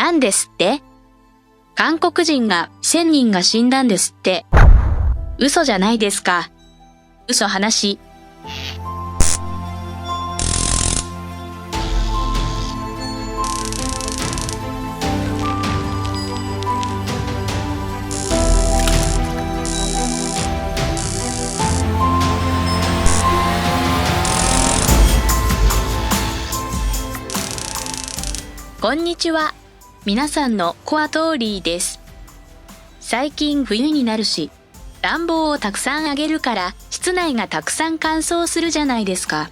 なんですって？韓国人が1000人が死んだんですって。嘘じゃないですか。嘘話。こんにちは。皆さんのコアトーリーです。最近冬になるし、暖房をたくさんあげるから室内がたくさん乾燥するじゃないですか。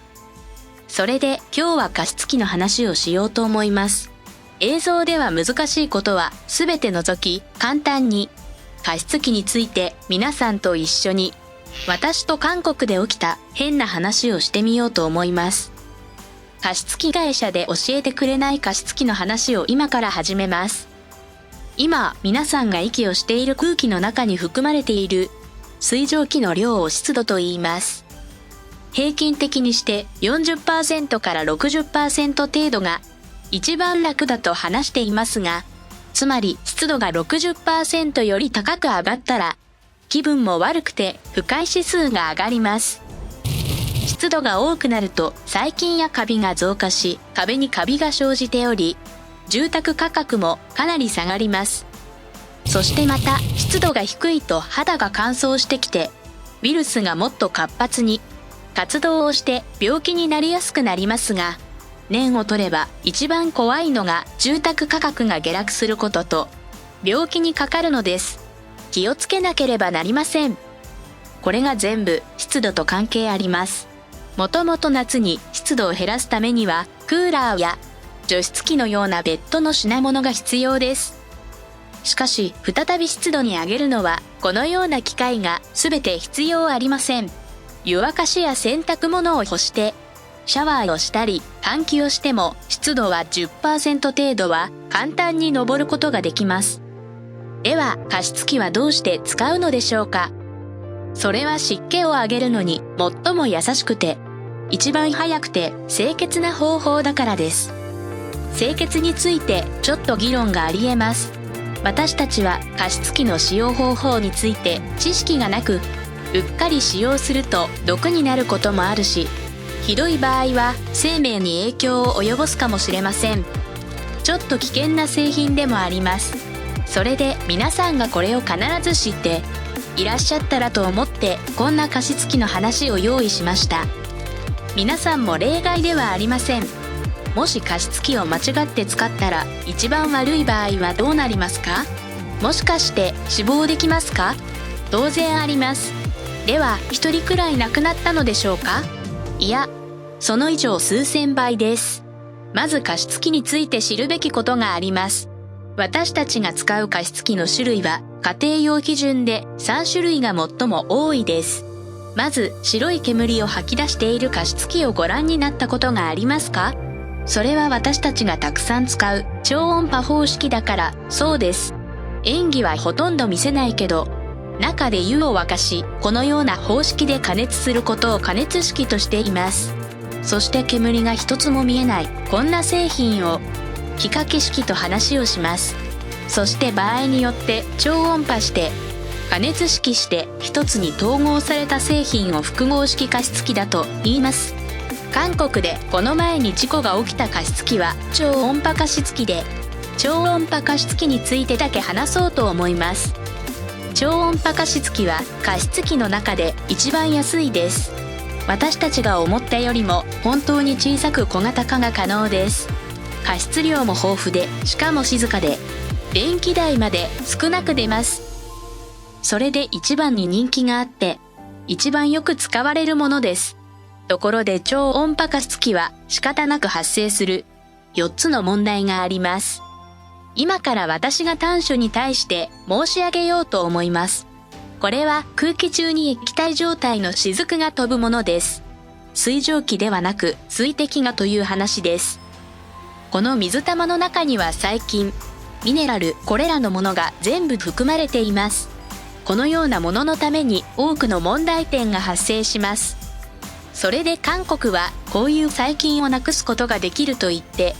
それで今日は加湿器の話をしようと思います。映像では難しいことはすべて除き、簡単に加湿器について皆さんと一緒に私と韓国で起きた変な話をしてみようと思います。加湿器会社で教えてくれない加湿器の話を今から始めます。今、皆さんが息をしている空気の中に含まれている水蒸気の量を湿度と言います。平均的にして 40% から 60% 程度が一番楽だと話していますが、つまり湿度が 60% より高く上がったら、気分も悪くて不快指数が上がります。湿度が多くなると細菌やカビが増加し、壁にカビが生じており、住宅価格もかなり下がります。そしてまた湿度が低いと肌が乾燥してきて、ウイルスがもっと活発に活動をして病気になりやすくなりますが、年を取れば一番怖いのが住宅価格が下落することと病気にかかるのです。気をつけなければなりません。これが全部湿度と関係あります。もともと夏に湿度を減らすためにはクーラーや除湿機のような別途の品物が必要です。しかし再び湿度に上げるのはこのような機械が全て必要ありません。湯沸かしや洗濯物を干してシャワーをしたり換気をしても湿度は 10% 程度は簡単に上ることができます。では加湿器はどうして使うのでしょうか。それは湿気を上げるのに最も優しくて一番早くて清潔な方法だからです。清潔についてちょっと議論があり得ます。私たちは加湿器の使用方法について知識がなく、うっかり使用すると毒になることもあるし、ひどい場合は生命に影響を及ぼすかもしれません。ちょっと危険な製品でもあります。それで皆さんがこれを必ず知っていらっしゃったらと思ってこんな加湿器の話を用意しました。皆さんも例外ではありません。もし加湿器を間違って使ったら一番悪い場合はどうなりますか？もしかして死亡できますか？当然あります。では一人くらい亡くなったのでしょうか？いや、その以上数千倍です。まず加湿器について知るべきことがあります。私たちが使う加湿器の種類は家庭用基準で3種類が最も多いです。まず白い煙を吐き出している加湿器をご覧になったことがありますか？それは私たちがたくさん使う超音波方式だからそうです。演技はほとんど見せないけど、中で湯を沸かし、このような方式で加熱することを加熱式としています。そして煙が一つも見えないこんな製品を気掛け式と話をします。そして場合によって超音波して加熱式して一つに統合された製品を複合式加湿器だと言います。韓国でこの前に事故が起きた加湿器は超音波加湿器で、超音波加湿器についてだけ話そうと思います。超音波加湿器は加湿器の中で一番安いです。私たちが思ったよりも本当に小さく小型化が可能です。加湿量も豊富で、しかも静かで、電気代まで少なく出ます。それで一番に人気があって、一番よく使われるものです。ところで超音波加湿器は仕方なく発生する4つの問題があります。今から私が短所に対して申し上げようと思います。これは空気中に液体状態の雫が飛ぶものです。水蒸気ではなく水滴がという話です。この水玉の中には細菌、ミネラル、これらのものが全部含まれています。このようなもののために多くの問題点が発生します。それで韓国はこういう細菌をなくすことができると言って、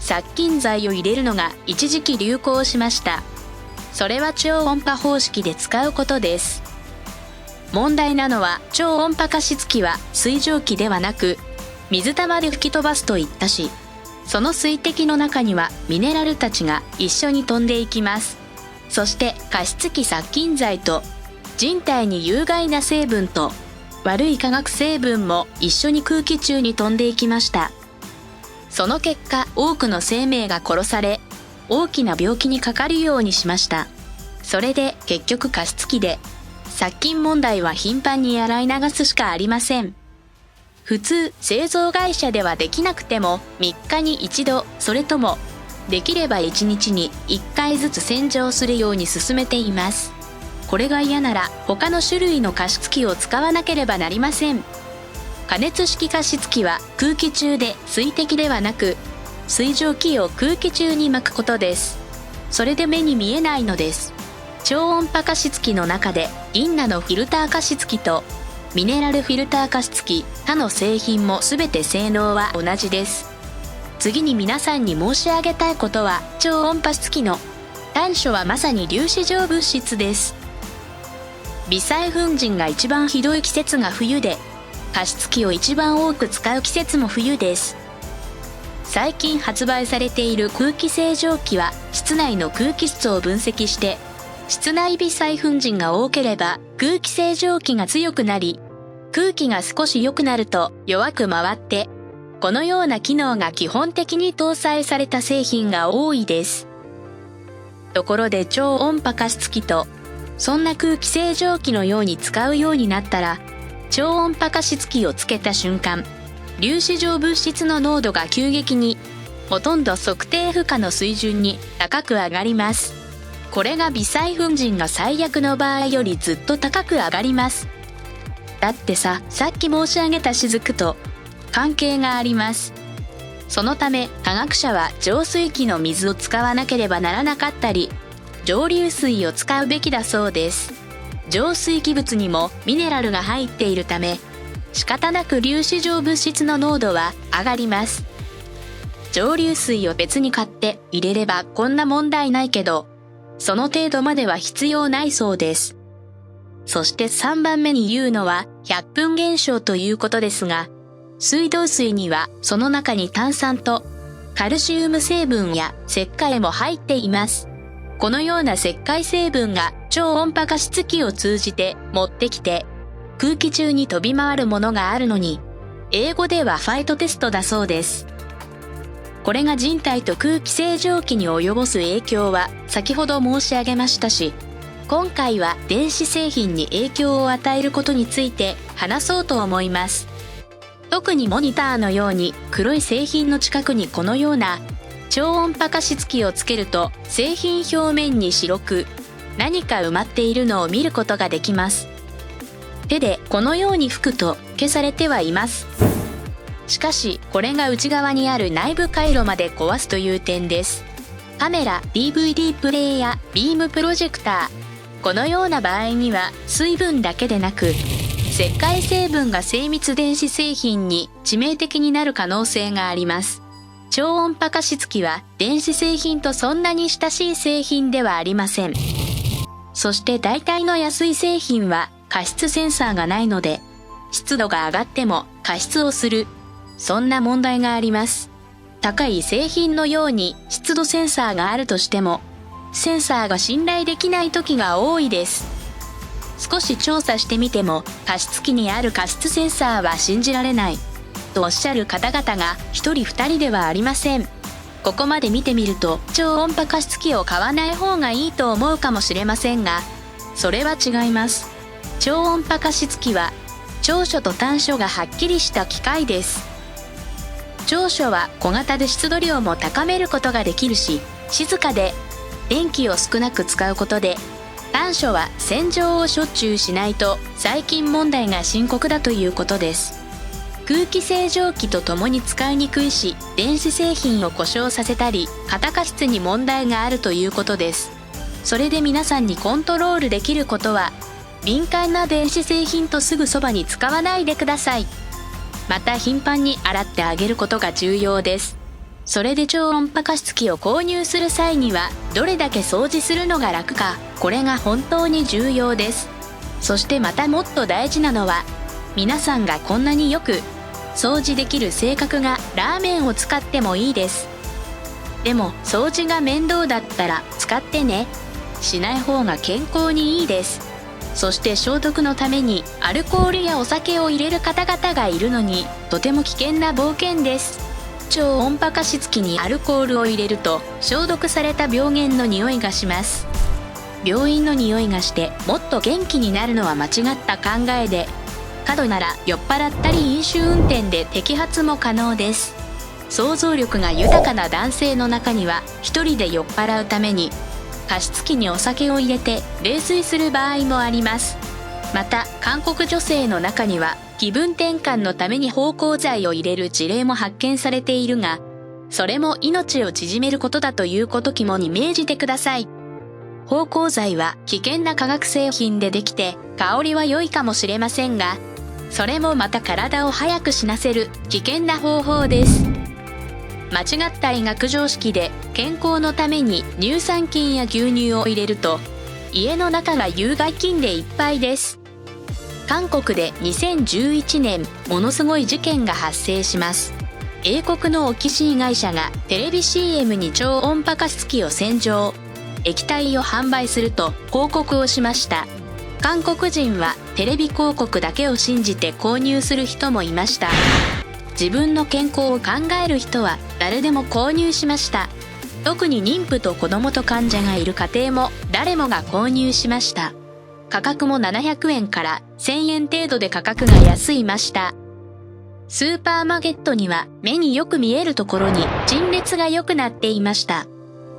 殺菌剤を入れるのが一時期流行しました。それは超音波方式で使うことです。問題なのは超音波加湿器は水蒸気ではなく水玉で吹き飛ばすと言ったし、その水滴の中にはミネラルたちが一緒に飛んでいきます。そして加湿器殺菌剤と人体に有害な成分と悪い化学成分も一緒に空気中に飛んでいきました。その結果、多くの生命が殺され、大きな病気にかかるようにしました。それで結局加湿器で殺菌問題は頻繁に洗い流すしかありません。普通製造会社ではできなくても3日に1度、それともできれば1日に1回ずつ洗浄するように進めています。これが嫌なら他の種類の加湿器を使わなければなりません。加熱式加湿器は空気中で水滴ではなく水蒸気を空気中に巻くことです。それで目に見えないのです。超音波加湿器の中で銀ナのフィルター加湿器とミネラルフィルター加湿器他の製品も全て性能は同じです。次に皆さんに申し上げたいことは超音波加湿器の短所はまさに粒子状物質です。微細粉塵が一番ひどい季節が冬で、加湿器を一番多く使う季節も冬です。最近発売されている空気清浄機は室内の空気質を分析して室内微細粉塵が多ければ空気清浄機が強くなり、空気が少し良くなると弱く回って、このような機能が基本的に搭載された製品が多いです。ところで超音波加湿器とそんな空気清浄機のように使うようになったら、超音波加湿器をつけた瞬間、粒子状物質の濃度が急激にほとんど測定不可の水準に高く上がります。これが微細粉塵が最悪の場合よりずっと高く上がります。だってさっき申し上げた雫と関係があります。そのため科学者は浄水器の水を使わなければならなかったり、蒸留水を使うべきだそうです。浄水器物にもミネラルが入っているため、仕方なく粒子状物質の濃度は上がります。蒸留水を別に買って入れればこんな問題ないけど、その程度までは必要ないそうです。そして3番目に言うのは100分現象ということですが、水道水にはその中に炭酸とカルシウム成分や石灰も入っています。このような石灰成分が超音波加湿器を通じて持ってきて空気中に飛び回るものがあるのに、英語ではファイトテストだそうです。これが人体と空気清浄機に及ぼす影響は先ほど申し上げましたし、今回は電子製品に影響を与えることについて話そうと思います。特にモニターのように黒い製品の近くにこのような超音波加湿器をつけると製品表面に白く何か埋まっているのを見ることができます。手でこのように拭くと消されてはいます。しかしこれが内側にある内部回路まで壊すという点です。カメラ、DVD プレイヤー、ビームプロジェクター、このような場合には水分だけでなく石灰成分が精密電子製品に致命的になる可能性があります。超音波加湿器は電子製品とそんなに親しい製品ではありません。そして大体の安い製品は加湿センサーがないので、湿度が上がっても加湿をする、そんな問題があります。高い製品のように湿度センサーがあるとしても、センサーが信頼できない時が多いです。少し調査してみても加湿器にある加湿センサーは信じられないとおっしゃる方々が1人2人ではありません。ここまで見てみると超音波加湿器を買わない方がいいと思うかもしれませんが、それは違います。超音波加湿器は長所と短所がはっきりした機械です。長所は小型で湿度量も高めることができるし、静かで電気を少なく使うことで、短所は洗浄をしょっちゅうしないと細菌問題が深刻だということです。空気清浄機とともに使いにくいし、電子製品を故障させたり型加湿に問題があるということです。それで皆さんにコントロールできることは、敏感な電子製品とすぐそばに使わないでください。また頻繁に洗ってあげることが重要です。それで超音波加湿器を購入する際にはどれだけ掃除するのが楽か、これが本当に重要です。そしてまたもっと大事なのは、皆さんがこんなによく掃除できる性格がラーメンを使ってもいいです。でも掃除が面倒だったら使ってね。しない方が健康にいいです。そして消毒のためにアルコールやお酒を入れる方々がいるのに、とても危険な冒険です。超音波加湿器にアルコールを入れると消毒された病原の匂いがします。病院の匂いがしてもっと元気になるのは間違った考えで、過度なら酔っ払ったり飲酒運転で摘発も可能です。想像力が豊かな男性の中には一人で酔っ払うために加湿器にお酒を入れて冷水する場合もあります。また韓国女性の中には気分転換のために芳香剤を入れる事例も発見されているが、それも命を縮めることだということ肝に銘じてください。芳香剤は危険な化学製品でできて香りは良いかもしれませんが、それもまた体を早く死なせる危険な方法です。間違った医学常識で健康のために乳酸菌や牛乳を入れると家の中が有害菌でいっぱいです。韓国で2011年ものすごい事件が発生します。英国のオキシー会社がテレビ CM に超音波加湿器を洗浄液体を販売すると広告をしました。韓国人はテレビ広告だけを信じて購入する人もいました。自分の健康を考える人は誰でも購入しました。特に妊婦と子供と患者がいる家庭も誰もが購入しました。価格も700円から1000円程度で価格が安いました。スーパーマーケットには目によく見えるところに陳列が良くなっていました。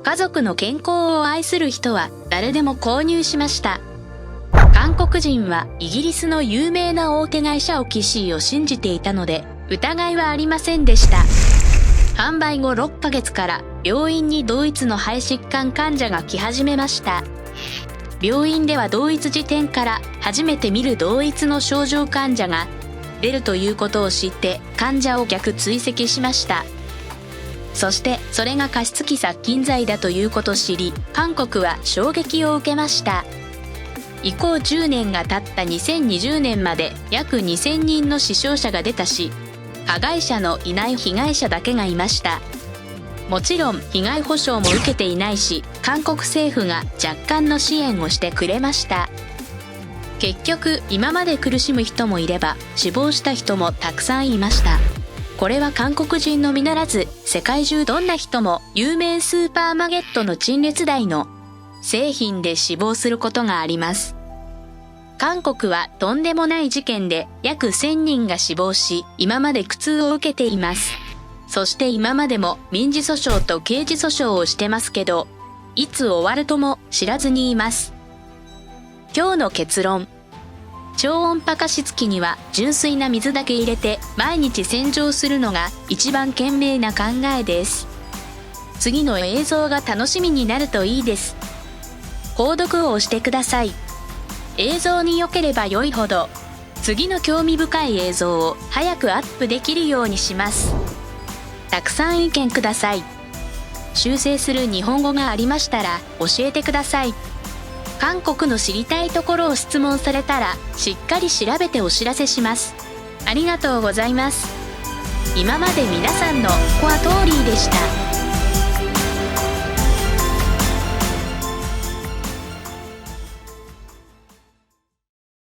家族の健康を愛する人は誰でも購入しました。韓国人はイギリスの有名な大手会社オキシーを信じていたので疑いはありませんでした。販売後6ヶ月から病院に同一の肺疾患患者が来始めました。病院では同一時点から初めて見る同一の症状患者が出るということを知って患者を逆追跡しました。そしてそれが加湿器殺菌剤だということを知り、韓国は衝撃を受けました。以降10年が経った2020年まで約2000人の死傷者が出たし、加害者のいない被害者だけがいました。もちろん被害補償も受けていないし、韓国政府が若干の支援をしてくれました。結局今まで苦しむ人もいれば死亡した人もたくさんいました。これは韓国人のみならず世界中どんな人も有名スーパーマーケットの陳列台の製品で死亡することがあります。韓国はとんでもない事件で約1000人が死亡し、今まで苦痛を受けています。そして今までも民事訴訟と刑事訴訟をしてますけど、いつ終わるとも知らずにいます。今日の結論。超音波加湿器には純粋な水だけ入れて毎日洗浄するのが一番賢明な考えです。次の映像が楽しみになるといいです。購読を押してください。映像に良ければ良いほど、次の興味深い映像を早くアップできるようにします。たくさん意見ください。修正する日本語がありましたら教えてください。韓国の知りたいところを質問されたらしっかり調べてお知らせします。ありがとうございます。今まで皆さんのコアトーリーでした。